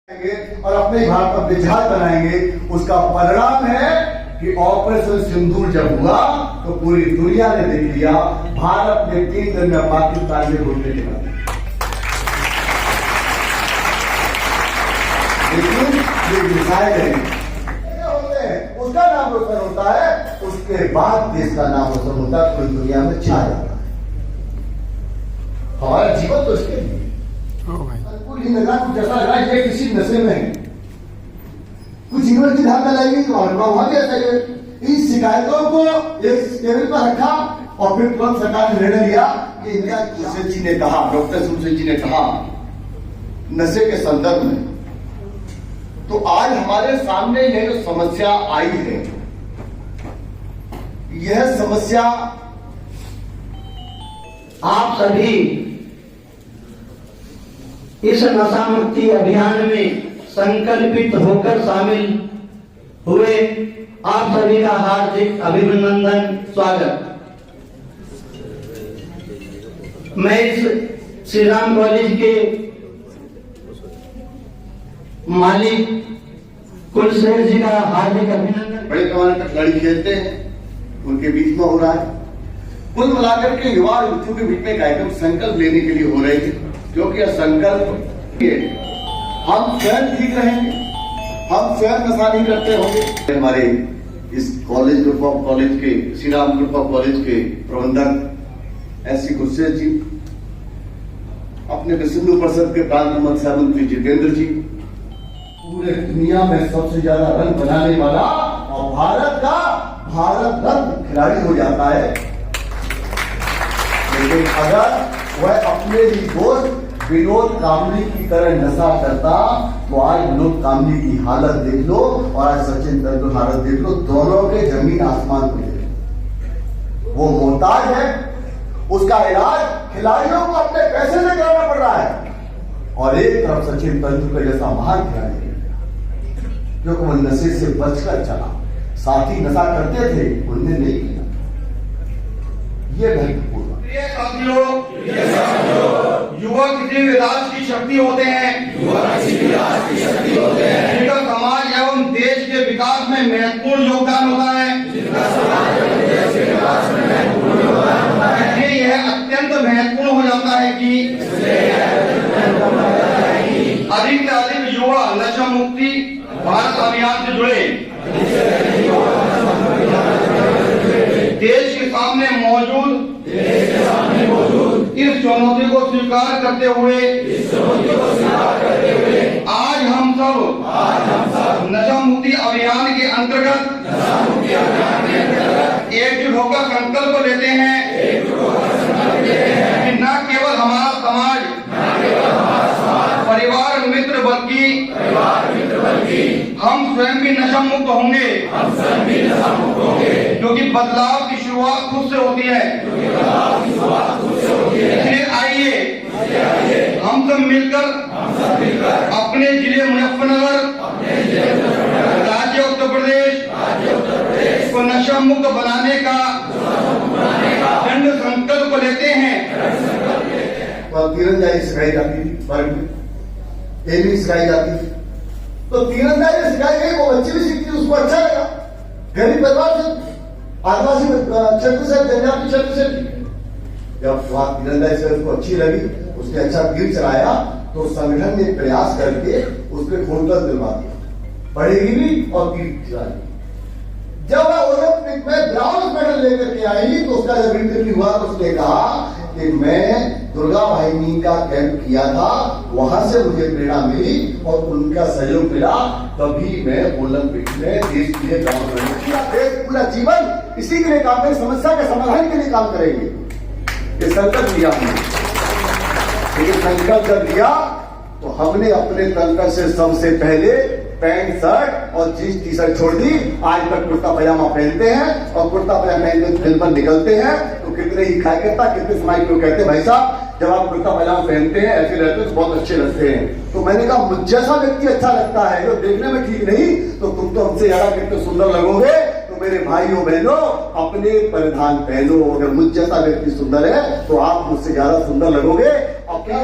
और अपने भारत का विजय बनाएंगे। उसका परिणाम है कि ऑपरेशन सिंदूर जब हुआ तो पूरी दुनिया ने देख लिया, भारत ने 3 दिन में पाकिस्तान में घुसने के बाद, लेकिन ये मिसाइल होते हैं, उसका नाम रोशन होता है, उसके बाद देश का नाम रोशन होता है, पूरी दुनिया में छा जाता है। हमारा जीवन तो इसके लिए कुछ जैसा लगा ये किसी नशे में है, कुछ यूनिवर्सिटी ध्यान में लाएगी तो वहां भी ऐसा इन शिकायतों को एक टेबल पर रखा और फिर तुरंत सरकार ने निर्णय लिया कि इंदिरा सुशील जी ने कहा, डॉक्टर सुशील जी ने कहा नशे के संदर्भ में। तो आज हमारे सामने यह जो समस्या आई है, यह समस्या आप सभी इस नशा मुक्ति अभियान में संकल्पित होकर शामिल हुए, आप सभी का हार्दिक अभिनंदन, स्वागत। मैं इस श्री राम कॉलेज के मालिक कुलशेखर जी का हार्दिक अभिनंदन। बड़े पैमाने पर खिलाड़ी खेलते हैं, उनके बीच में हो रहा है। कुल मिलाकर के युवा युवतियों के बीच में कार्यक्रम संकल्प लेने के लिए हो रहे थे, क्योंकि यह संकल्प हम स्वयं ठीक रहेंगे, हम स्वयं नशा नहीं करते होंगे। हमारे इस कॉलेज ग्रुप ऑफ कॉलेज के, Shri Ram group of college के प्रबंधक एस सी कुलशेखर जी, अपने सिंधु परिषद के प्रांत मंत्री जितेंद्र जी, पूरे दुनिया में सबसे ज्यादा रन बनाने वाला और भारत रत्न खिलाड़ी हो जाता है। लेकिन अगर वह अपने ही दोस्त विनोद कामली की तरह नशा करता तो आज विनोद कामली की हालत देख लो और आज सचिन तेंदुलकर की हालत देख लो, दोनों के जमीन आसमान को देख लो। वो मोहताज है, उसका इलाज खिलाड़ियों को अपने पैसे से कराना पड़ रहा है, और एक तरफ सचिन तेंदुलकर जैसा महान खिलाड़ी क्योंकि वो नशे से बचकर चला, साथी नशा करते थे उनने नहीं किया। ये महत्वपूर्ण साथियों, युवक किसी भी राष्ट्र की शक्ति होते हैं, जिनका समाज एवं देश के विकास में महत्वपूर्ण योगदान होता है। इसलिए यह अत्यंत महत्वपूर्ण हो जाता है कि अधिक से अधिक युवा नशा मुक्ति भारत अभियान से जुड़े। देश के सामने मौजूद इस चुनौती को स्वीकार करते हुए आज हम सब नशा मुक्ति अभियान के अंतर्गत एकजुट होकर संकल्प लेते हैं कि न केवल हमारा समाज, परिवार मित्र बल्कि हम स्वयं भी नशा मुक्त होंगे, क्योंकि बदलाव की शुरुआत खुद से होती है। इसलिए आइए हम सब मिलकर अपने जिले मुजफ्फरनगर, राज्य उत्तर प्रदेश को नशा मुक्त बनाने का दृढ़ संकल्प लेते हैं। तीरंदाजी सिखाई जाती थी वर्ग में, एलिंग सिखाई जाती थी, तो तीरंदाजी सिखाई गई, वो बच्चे भी सीखती, उसको अच्छा लगा। गरीब परिवार से, आदिवासी क्षेत्र से, जनजाति क्षेत्र से, जब वहां तीरंदाजी से उसको अच्छी लगी, उसने अच्छा तीर चलाया, तो संगठन ने प्रयास करके उसके होटल दिलवा दिया, पढ़ेगी भी और तीर चलाएगी। जब वह ओलंपिक में ब्राउन मेडल लेकर के आई तो उसका जब इंटरव्यू हुआ तो उसने कहा कि मैं दुर्गा वाहिनी का कैंप किया था, वहां से मुझे प्रेरणा मिली और उनका सहयोग मिला, तभी मैं ओलंपिक में देश के लिए काम करूंगा। पूरा जीवन इसी के लिए काम करें, समस्या के समाधान के लिए काम करेंगे। ये संकल्प लिया हमने, लेकिन संकल्प जब लिया तो हमने अपने तंत्र से सबसे पहले पैंट शर्ट और जींस टी शर्ट छोड़ दी। आज तक कुर्ता पजामा पहनते हैं और कुर्ता पजामा पहन के फिल्म पर निकलते हैं तो कितने ही खाया करता, कितने समाज लोग कहते हैं भाई साहब जब आप कुर्ता पजामा पहनते हैं ऐसे रहते हैं तो बहुत अच्छे लगते हैं। तो मैंने कहा मुझ जैसा व्यक्ति अच्छा लगता है, जो देखने में ठीक नहीं, तो तुम तो हमसे ज्यादा कितने सुंदर लगोगे। तो मेरे भाइयों बहनों, अपने परिधान पहनो, अगर मुझ जैसा व्यक्ति सुंदर है तो आप मुझसे ज्यादा सुंदर लगोगे। अपने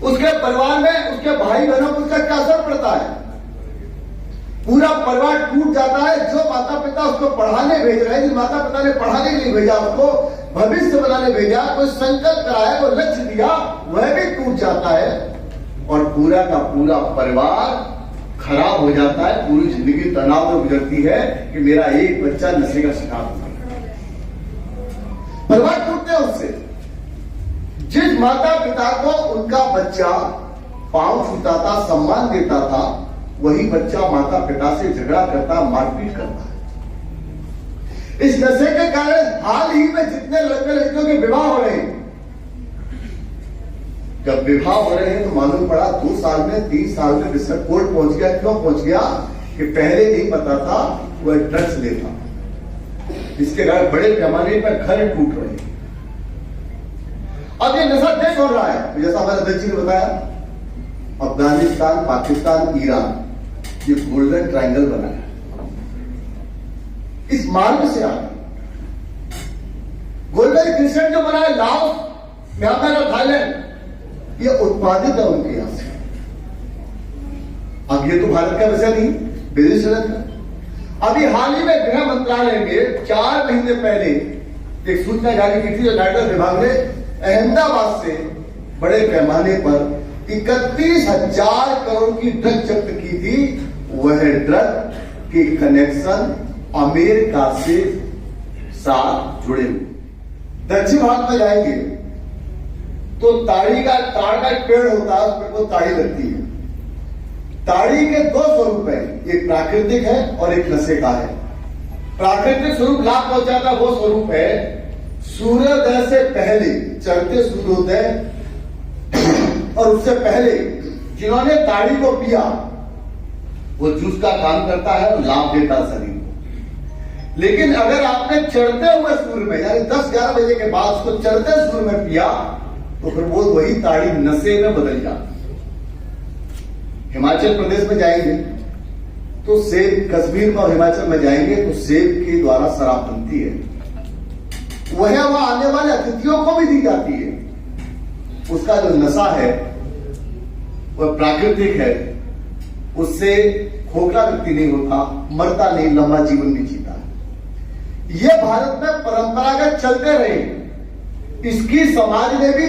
उसके परिवार में उसके भाई बहनों पर उसका क्या असर पड़ता है? पूरा परिवार टूट जाता है। जो माता पिता उसको पढ़ाने भेज रहे हैं, जिस माता पिता ने पढ़ाने के लिए भेजा, उसको भविष्य बनाने भेजा, कोई संकल्प कराया, कोई लक्ष्य दिया, वह भी टूट जाता है और पूरा का पूरा परिवार खराब हो जाता है। पूरी जिंदगी तनाव में गुजरती है कि मेरा एक बच्चा नशे का शिकार हो गया। परिवार टूटते हैं उससे। जिस माता पिता को उनका बच्चा पांव छूता था, सम्मान देता था, वही बच्चा माता पिता से झगड़ा करता, मारपीट करता है। इस नशे के कारण हाल ही में जितने लड़के लड़कियों के विवाह हो रहे हैं, जब विवाह हो रहे हैं तो मालूम पड़ा 2 साल में 3 साल में रिसर्च कोर्ट पहुंच गया। क्यों पहुंच गया? कि पहले नहीं पता था वह ड्रग्स लेता। इसके कारण बड़े पैमाने पर घर टूट रहे हैं। अब ये नशा देश हो रहा है, जैसा हमारे अध्यक्ष जी ने बताया, अफगानिस्तान, पाकिस्तान, ईरान, ये गोल्डन ट्रायंगल बना है। इस मार्ग से आगे गोल्डन क्रिस्टल जो बना है, लाओस, म्यांमार और थाईलैंड, ये उत्पादित है उनके यहां से। अब ये तो भारत का विषय नहीं, विदेश का। अभी हाल ही में गृह मंत्रालय में 4 महीने पहले एक सूचना जारी की थी, जो नायडर विभाग ने अहमदाबाद से बड़े पैमाने पर 31,000 करोड़ की ड्रग जब्त की थी। वह ड्रग के कनेक्शन अमेरिका से साथ जुड़े हुए। दक्षिण भारत में जाएंगे तो ताड़ का एक पेड़ होता है, उस पेड़ को ताड़ी लगती है। ताड़ी के 2 स्वरूप है, एक प्राकृतिक है और एक नशे का है। प्राकृतिक स्वरूप लाभ पहुंचाता वो स्वरूप है सूर्योदय से पहले, चढ़ते सूर्योदय और उससे पहले जिन्होंने ताड़ी को पिया, वो जूस का काम करता है और लाभ देता है शरीर को। लेकिन अगर आपने चढ़ते हुए सूर्य में, यानी 10-11 बजे के बाद उसको चढ़ते सूर्य में पिया, तो फिर वो वही ताड़ी नशे में बदल जाती। हिमाचल प्रदेश में जाएंगे तो सेब, कश्मीर में और हिमाचल में जाएंगे तो सेब के द्वारा शराब बनती है। वह आने वाले अतिथियों को भी दी जाती है। उसका जो नशा है वह प्राकृतिक है, उससे खोखला व्यक्ति नहीं होता, मरता नहीं, लंबा जीवन भी जीता है। यह भारत में परंपरागत चलते रहे। इसकी समाज ने भी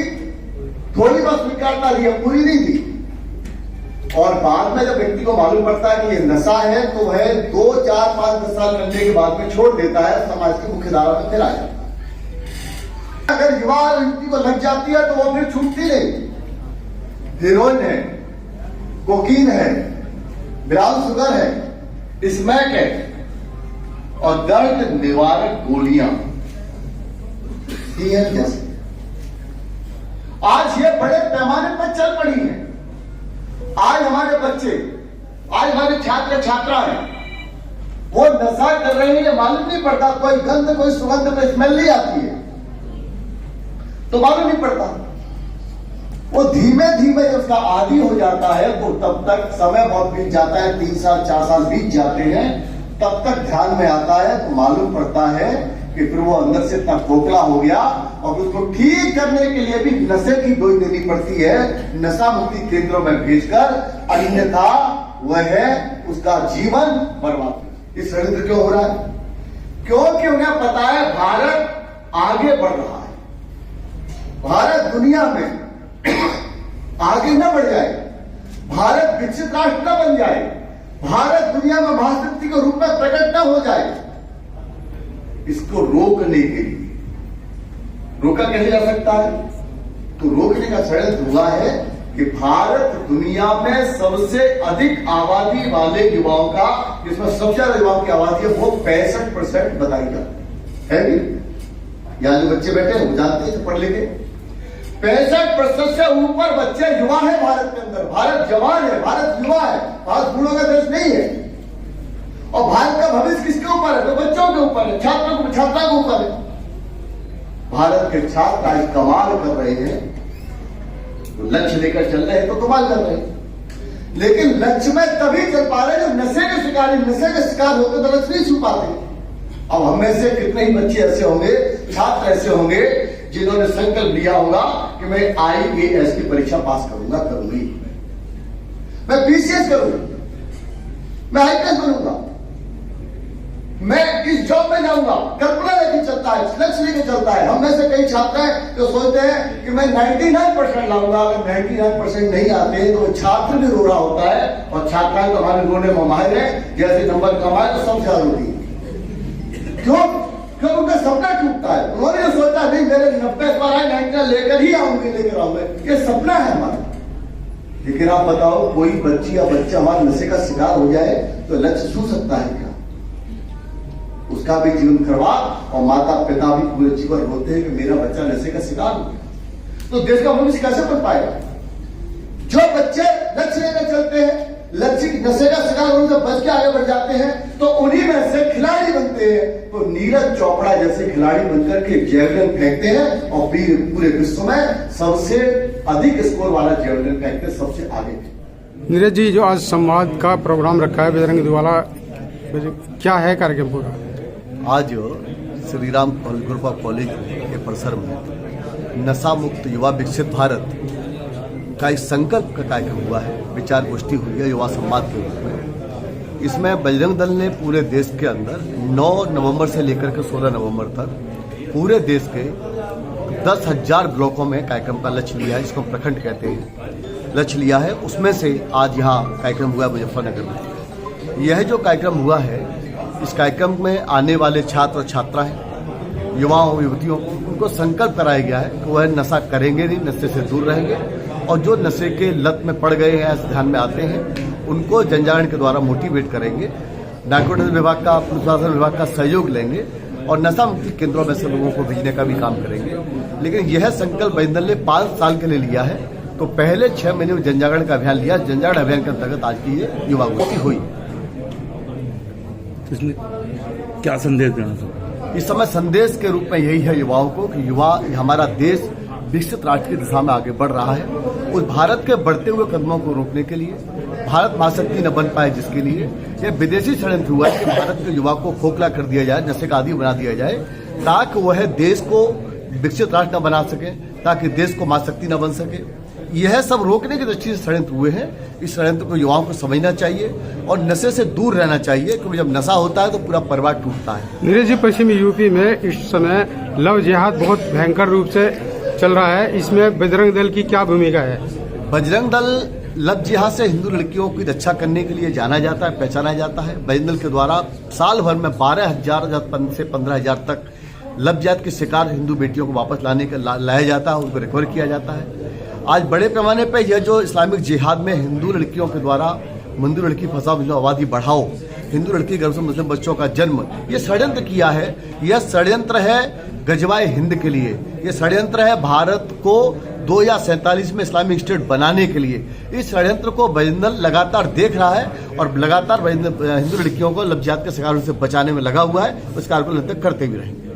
थोड़ी बहुत स्वीकारता दी, पूरी नहीं दी। और बाद में जब व्यक्ति को मालूम पड़ता है कि यह नशा है तो वह 2, 4, 5, 10 साल करने के बाद में छोड़ देता है, समाज की मुख्य धारा में फिर आ जाता है। अगर युवा युवती को लग जाती है तो वो फिर छूटती नहीं। हीरोइन है, कोकीन है, ब्राउन शुगर है, स्मैक है और दर्द निवारक गोलियां जैसे आज ये बड़े पैमाने पर चल पड़ी है। आज हमारे बच्चे, आज हमारे छात्र छात्राएं वो नशा कर रहे हैं, ये मालूम नहीं पड़ता। कोई गंध, कोई सुगंध, कोई स्मेल नहीं आती है तो मालूम नहीं पड़ता। वो धीमे धीमे जब उसका आदी हो जाता है तो तब तक समय बहुत बीत जाता है, 3 साल 4 साल बीत जाते हैं, तब तक ध्यान में आता है तो मालूम पड़ता है कि फिर वो अंदर से इतना खोखला हो गया और उसको ठीक करने के लिए भी नशे की डोज देनी पड़ती है, नशा मुक्ति केंद्रों में भेजकर, अन्यथा वह उसका जीवन बर्बाद। इस षड्यंत्र क्यों हो रहा है? क्योंकि उन्हें पता है भारत आगे बढ़ रहा है, भारत दुनिया में आगे न बढ़ जाए, भारत विकसित राष्ट्र न बन जाए, भारत दुनिया में महाशक्ति के रूप में प्रकट न हो जाए। इसको रोकने के लिए रोका कैसे जा सकता है? तो रोकने का षड्यंत्र हुआ है कि भारत दुनिया में सबसे अधिक आबादी वाले युवाओं का, जिसमें सबसे ज्यादा युवाओं की आबादी है, वो 65% बताई जाती है। यहां जो बच्चे बैठे हैं वो जानते हैं, पढ़ लिखे। 65% से ऊपर बच्चे युवा है भारत के अंदर। भारत जवान है, भारत युवा है, भारत बूढ़ों का देश नहीं है। और भारत का भविष्य किसके ऊपर है? तो बच्चों के ऊपर है, छात्रों के ऊपर है। भारत के छात्र आज कमाल कर रहे हैं, लक्ष्य लेकर चल रहे हैं तो कमाल कर रहे हैं, लेकिन लक्ष्य में तभी चल पा रहे हैं जब नशे के शिकार होते तो लक्ष्य नहीं छू पाते। अब हम में से कितने ही बच्चे ऐसे होंगे, छात्र ऐसे होंगे जिन्होंने संकल्प लिया होगा कि मैं IAS की परीक्षा पास करूंगी, मैं BCS करूंगा, मैं IPS बनूंगा, मैं इस जॉब में जाऊंगा। कल्पना लेके चलता है, लक्ष्य लेके चलता है। हम में से कई छात्र हैं जो सोचते हैं कि मैं 99% लाऊंगा, अगर 99% नहीं आते तो छात्र भी रो रहा होता है, और छात्राएं तो हमारे रोने में माहिर है, जैसे नंबर कमाए तो सब ज्यादा होती है। क्यों? क्यों? उनका सपना टूटता है। उन्होंने जो सोचा नहीं मेरे 90 पर आए, 90 लेकर ही आऊंगी, लेकर आऊंगे, ये सपना है हमारा। लेकिन आप बताओ, कोई बच्ची या बच्चा हमारे नशे का शिकार हो जाए तो लक्ष्य छू सकता है क्या? उसका भी जीवन खराब, और माता पिता भी पूरे जीवन रोते हैं कि मेरा बच्चा नशे का शिकार हो गया। तो देश का भविष्य कैसे बन पाएगा? जो बच्चे लक्ष्य लेकर चलते हैं, लक्ष्य नशे का शिकार होने से बच के आगे बढ़ जाते हैं, तो उन्हीं में से खिलाड़ी बनते हैं। तो नीरज चोपड़ा जैसे खिलाड़ी बनकर के जेवलिन फेंकते हैं, और पूरे विश्व में सबसे अधिक स्कोर वाला जेवलिन फेंकते सबसे आगे। नीरज जी, जो आज संवाद का प्रोग्राम रखा है बजरंग द्वारा, क्या है कार्यक्रम पूरा? आज श्री राम गुरुपा कॉलेज के परिसर में नशा मुक्त युवा विकसित भारत का एक संकल्प का कार्यक्रम हुआ है, विचार गोष्ठी हुई है युवा संवाद के रूप में। इसमें बजरंग दल ने पूरे देश के अंदर 9 नवंबर से लेकर के 16 नवंबर तक पूरे देश के 10,000 ब्लॉकों में कार्यक्रम का लक्ष्य लिया है, इसको प्रखंड कहते हैं, लक्ष्य लिया है। उसमें से आज यहाँ कार्यक्रम हुआ है मुजफ्फरनगर में। यह जो कार्यक्रम हुआ है, इस कार्यक्रम में आने वाले छात्र और छात्राएं, युवाओं युवतियों को उनको संकल्प कराया गया है कि वह नशा करेंगे नहीं, नशे से दूर रहेंगे, और जो नशे के लत में पड़ गए हैं, ध्यान में आते हैं, उनको जनजागरण के द्वारा मोटिवेट करेंगे, नार्कोटिक्स विभाग का, प्रशासन विभाग का सहयोग लेंगे, और नशा मुक्ति केंद्रों में से लोगों को भेजने का भी काम करेंगे। लेकिन यह संकल्प बजरंग दल ने 5 साल के लिए लिया है। तो पहले 6 महीने में जनजागरण का अभियान लिया, जनजागरण अभियान के अंतर्गत आज की ये युवा गोष्ठी हुई। इसलिए क्या संदेश देना चाहते? इस समय संदेश के रूप में यही है युवाओं को कि युवा, हमारा देश विकसित राष्ट्र की दिशा में आगे बढ़ रहा है। उस भारत के बढ़ते हुए कदमों को रोकने के लिए, भारत महाशक्ति न बन पाए जिसके लिए यह विदेशी षड्यंत्र हुआ है कि भारत के युवा को खोखला कर दिया जाए, नशे का आदी बना दिया जाए, ताकि वह देश को विकसित राष्ट्र न बना सके, ताकि देश को महाशक्ति न बन सके। यह सब रोकने की दृष्टि से षड्यंत्र हुए हैं। इस षड्यंत्र को युवाओं को समझना चाहिए और नशे से दूर रहना चाहिए, क्योंकि जब नशा होता है तो पूरा परिवार टूटता है। नीरज जी, पश्चिमी यूपी में इस समय लव जिहाद बहुत भयंकर रूप से चल रहा है, इसमें बजरंग दल की क्या भूमिका है? बजरंग दल लव जिहाद से हिंदू लड़कियों की रक्षा करने के लिए जाना जाता है, पहचाना जाता है। बजरंग दल के द्वारा साल भर में 12,000 से 15,000 तक लव जिहाद के शिकार हिंदू बेटियों को वापस लाया जाता है, उनको रिकवर किया जाता है। आज बड़े पैमाने पर यह जो इस्लामिक जिहाद में हिंदू लड़कियों के द्वारा हिंदू लड़की फंसाओ, मुस्लिम आबादी बढ़ाओ, हिंदू लड़की गर्भ से मुस्लिम बच्चों का जन्म, ये षड्यंत्र किया है। यह षड्यंत्र है गजवाए हिंद के लिए, यह षड्यंत्र है भारत को 2047 में इस्लामिक स्टेट बनाने के लिए। इस षड्यंत्र को बजरंग दल लगातार देख रहा है और लगातार हिंदू लड़कियों को लव जिहाद के शिकार से बचाने में लगा हुआ है। उस कार्य को करते भी रहेंगे।